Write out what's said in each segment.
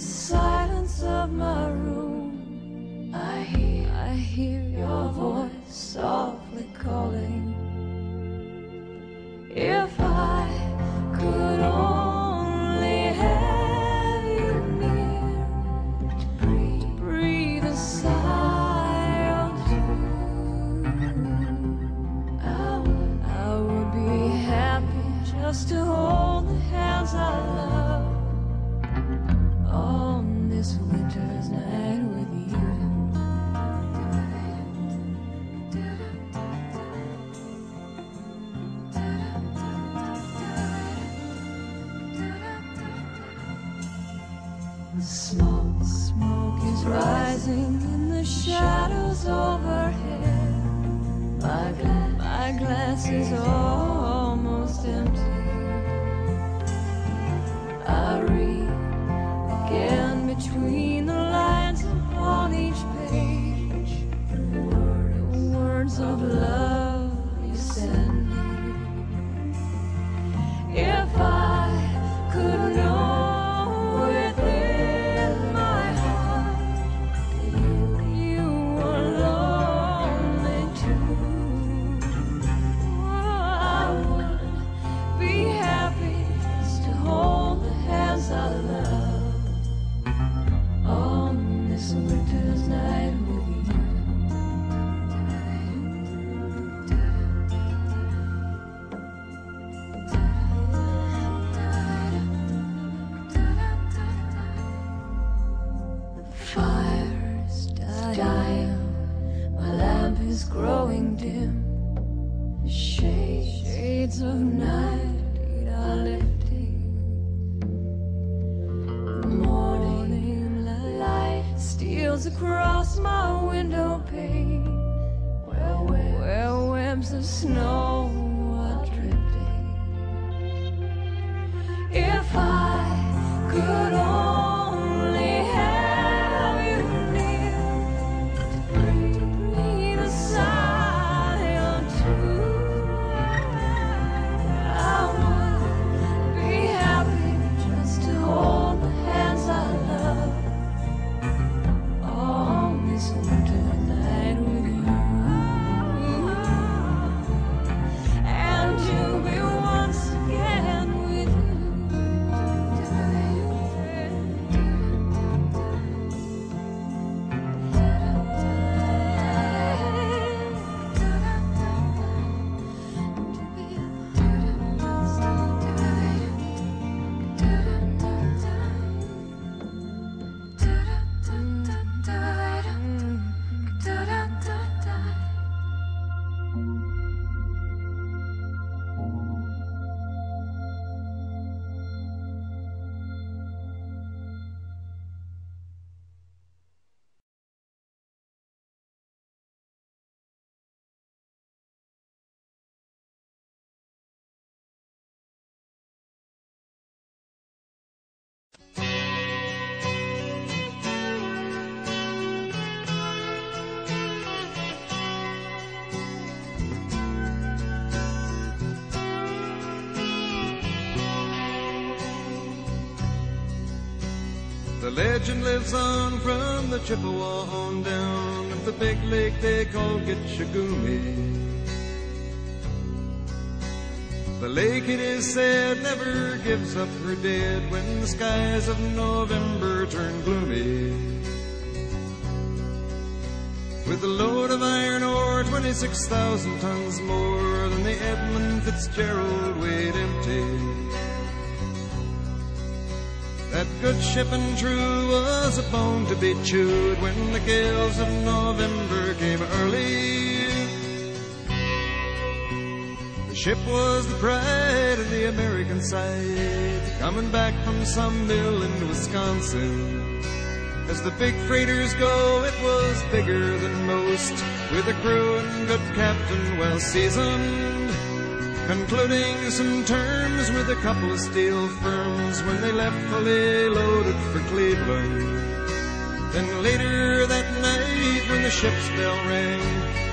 silence of my room, I hear your voice softly calling. If I could only have you near to breathe a sigh or two, I would be happy just to hold the hands I love on this winter's night with you. The smoke is rising in the shadows overhead. My glass is almost empty. I read again between the lines upon each page, the words of love you send me. If I could know within my heart that you were lonely too, I would be happy just to hold the hands I love on this winter's night with you. The fire's dying, my lamp is growing dim. The shades of night are lifting. The morning light steals across my window pane, where webs of snow are drifting. If I could only have you near to breathe a sigh or two, I would be happy just to hold the hands I love on this winter night with you, and to be once again with you. The legend lives on from the Chippewa on down at the big lake they call Gitchagumi. The lake, it is said, never gives up her dead when the skies of November turn gloomy. With a load of iron ore, 26,000 tons more than the Edmund Fitzgerald weighed empty. That good ship and true was a bone to be chewed when the gales of November came early. The ship was the pride of the American side, coming back from some mill in Wisconsin. As the big freighters go, it was bigger than most, with a crew and good captain well seasoned, concluding some terms with a couple of steel firms when they left fully loaded for Cleveland. Then later that night when the ship's bell rang,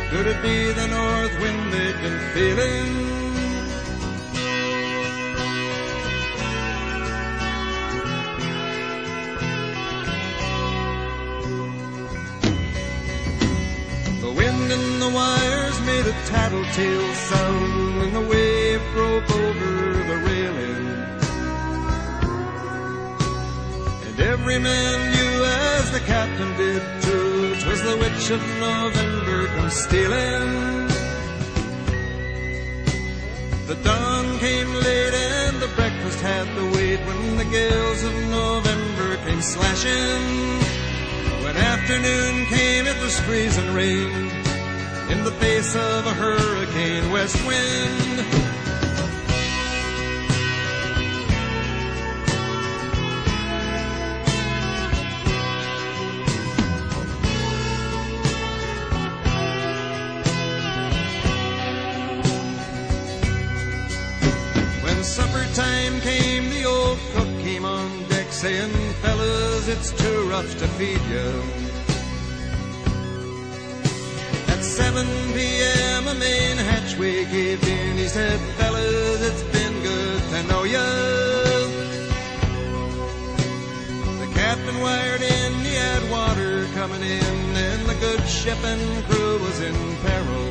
could it be the north wind they'd been feeling? and the wires made a tattletale sound, and the wave broke over the railing. And every man knew, as the captain did too, 'twas the witch of November come stealing. The dawn came late and the breakfast had to wait, when the gales of November came slashing. When afternoon came, it was freezing rain, in the face of a hurricane west wind. When supper time came, the old cook came on deck, saying, "Fellas, it's too rough to feed you." At 7 p.m. a main hatchway caved in. He said, "Fellas, it's been good to know you." The captain wired in, he had water coming in, and the good ship and crew was in peril.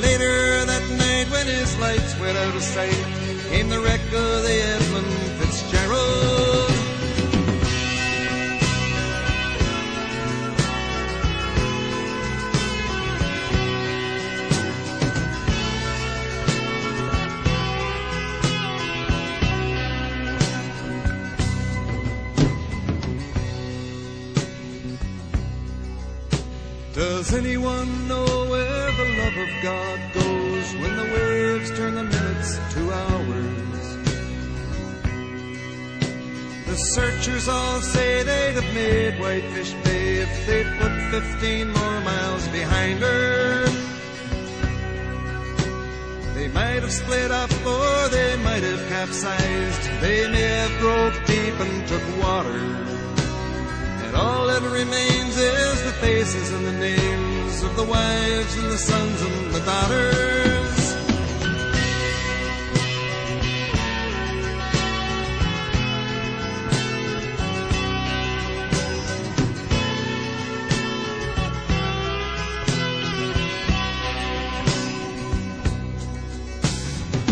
Later that night, when his lights went out of sight, came the wreck of the Edmund Fitzgerald. Does anyone know where the love of God goes when the waves turn the minutes to hours? The searchers all say they'd have made Whitefish Bay if they'd put 15 more miles behind her. They might have split up or they might have capsized. They may have broke deep and took water. And all that remains is the faces and the names of the wives and the sons and the daughters.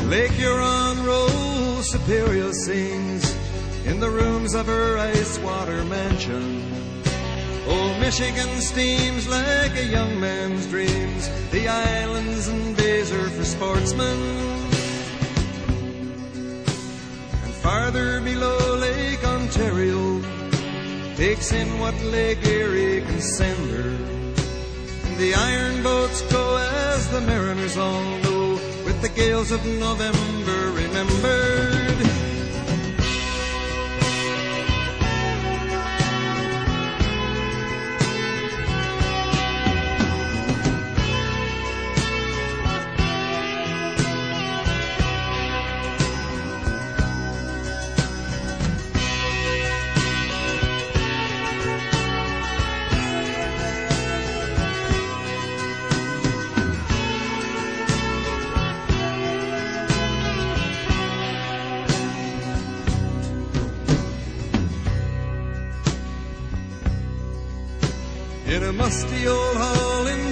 Lake Huron rolls Superior sings in the rooms of her ice water mansion. Old Michigan steams like a young man's dreams. The islands and bays are for sportsmen. And farther below, Lake Ontario takes in what Lake Erie can send her. And the iron boats go, as the mariners all know, with the gales of November remembered. In a musty old hall in